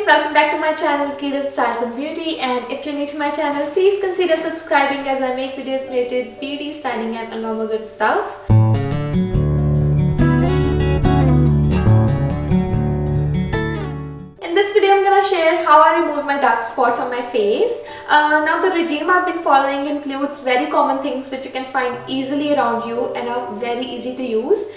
welcome back to my channel Kirat Styles and Beauty, and if you're new to my channel, please consider subscribing as I make videos related to beauty, styling and a lot more good stuff. In this video I'm gonna share how I remove my dark spots on my face. Now the regime I've been following includes very common things which you can find easily around you and are very easy to use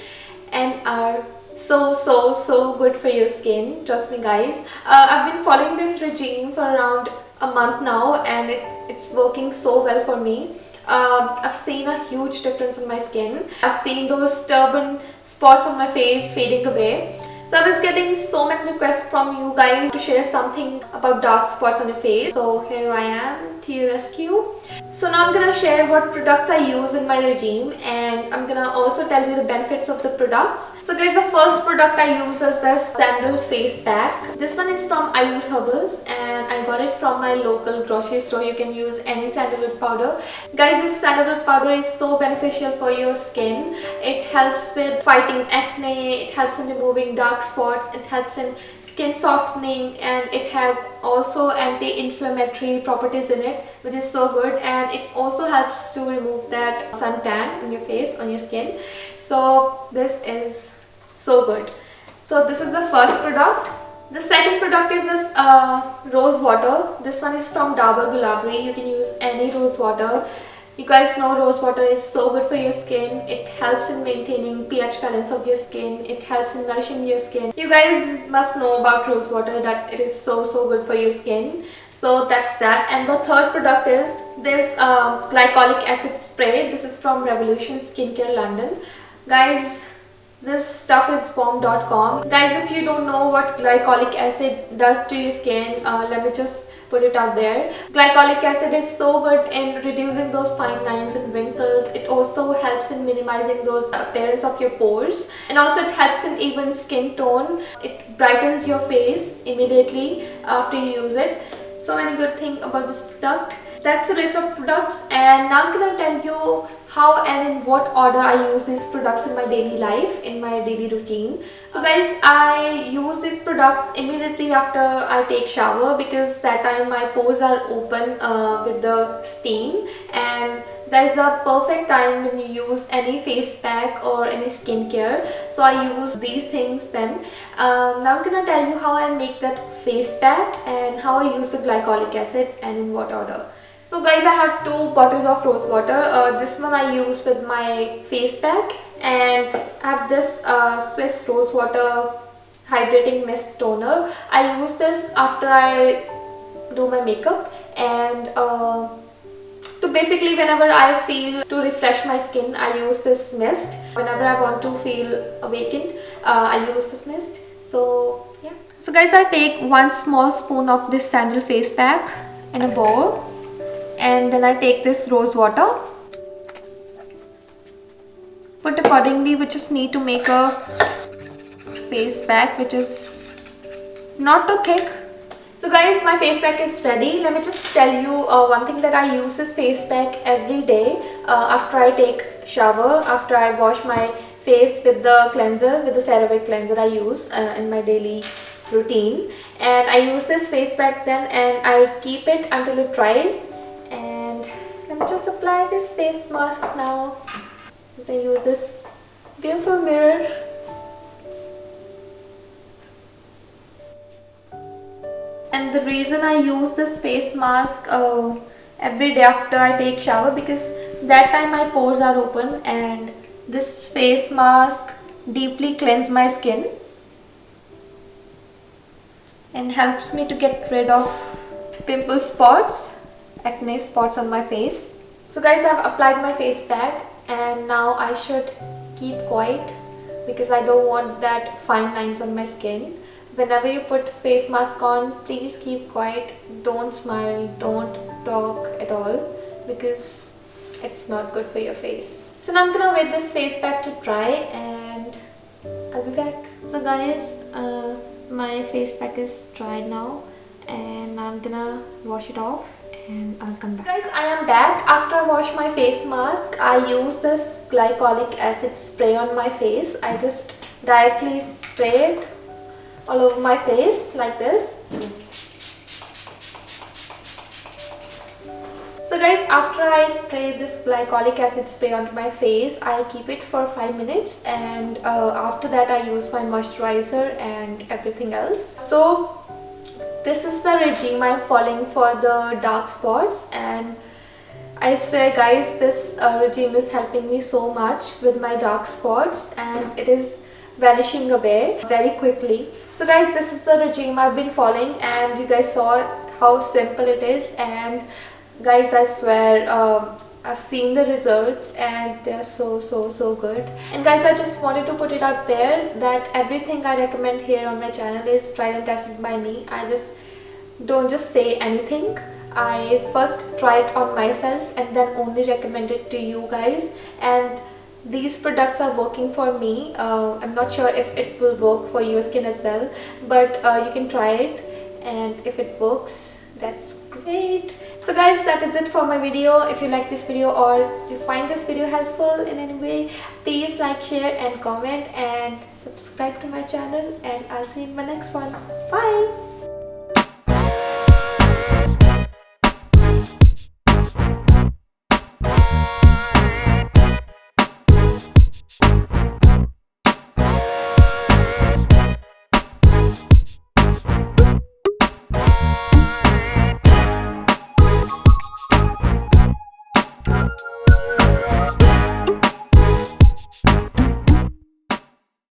and are so good for your skin. Trust me guys. I've been following this regime for around a month now and it's working so well for me. I've seen a huge difference in my skin. I've seen those stubborn spots on my face fading away. So I was getting so many requests from you guys to share something about dark spots on your face. So here I am to your rescue. So now I'm gonna share what products I use in my regime, and I'm gonna also tell you the benefits of the products. So guys, the first product I use is this Sandal face pack. This one is from Ayur Herbals and I got it from my local grocery store. You can use any sandalwood powder. Guys, this sandalwood powder is so beneficial for your skin. It helps with fighting acne, it helps in removing dark spots, it helps in skin softening, and it has also anti-inflammatory properties in it, which is so good, and it also helps to remove that suntan on your face, on your skin. So this is so good. So this is the first product. The second product is this rose water. This one is from Dabur Gulabri. You can use any rose water. You guys know rose water is so good for your skin. It helps in maintaining pH balance of your skin. It helps in nourishing your skin. You guys must know about rose water, that it is so good for your skin. So that's that. And the third product is this glycolic acid spray. This is from Revolution Skincare London. Guys, this stuff is bomb.com. Guys, if you don't know what glycolic acid does to your skin, let me just put it out there. Glycolic acid is so good in reducing those fine lines and wrinkles. It also helps in minimizing those appearance of your pores, and also it helps in even skin tone. It brightens your face immediately after you use it. So many good things about this product. That's the list of products, and now I'm gonna tell you how and in what order I use these products in my daily life, in my daily routine. So guys, I use these products immediately after I take shower, because that time my pores are open with the steam, and that is the perfect time when you use any face pack or any skincare. So I use these things then. Now I'm gonna tell you how I make that face pack and how I use the glycolic acid and in what order. So guys, I have 2 bottles of rose water. This one I use with my face pack, and I have this Swiss Rose Water Hydrating Mist Toner. I use this after I do my makeup, and to basically whenever I feel to refresh my skin, I use this mist. Whenever I want to feel awakened, I use this mist. So yeah. So guys, I take 1 small spoon of this Sandal face pack in a bowl. And then I take this rose water. Put accordingly, we just need to make a face pack which is not too thick. So guys, my face pack is ready. Let me just tell you one thing, that I use this face pack every day after I take shower, after I wash my face with the cleanser, with the CeraVe cleanser I use in my daily routine. And I use this face pack then, and I keep it until it dries. Let me just apply this face mask now. I'm going to use this beautiful mirror. And the reason I use this face mask every day after I take shower, because that time my pores are open, and this face mask deeply cleanses my skin and helps me to get rid of pimple spots, acne spots on my face. So guys, I've applied my face pack, and now I should keep quiet, because I don't want that fine lines on my skin. Whenever you put face mask on, please keep quiet. Don't smile, don't talk at all, because it's not good for your face. So now I'm gonna wait this face pack to dry, and I'll be back. So guys, my face pack is dry now, and I'm gonna wash it off and I'll come back. Guys, I am back. After I wash my face mask, I use this glycolic acid spray on my face. I just directly spray it all over my face like this. So guys, after I spray this glycolic acid spray onto my face, I keep it for 5 minutes, and after that I use my moisturizer and everything else. So this is the regime I'm following for the dark spots, and I swear guys, this regime is helping me so much with my dark spots, and it is vanishing away very quickly. So guys, this is the regime I've been following, and you guys saw how simple it is. And guys, I swear I've seen the results and they're so good. And guys, I just wanted to put it out there that everything I recommend here on my channel is tried and tested by me. I just don't just say anything. I first try it on myself and then only recommend it to you guys, and these products are working for me. I'm not sure if it will work for your skin as well, but you can try it, and if it works, that's great. So guys, that is it for my video. If you like this video or you find this video helpful in any way, please like, share and comment and subscribe to my channel, and I'll see you in my next one. Bye.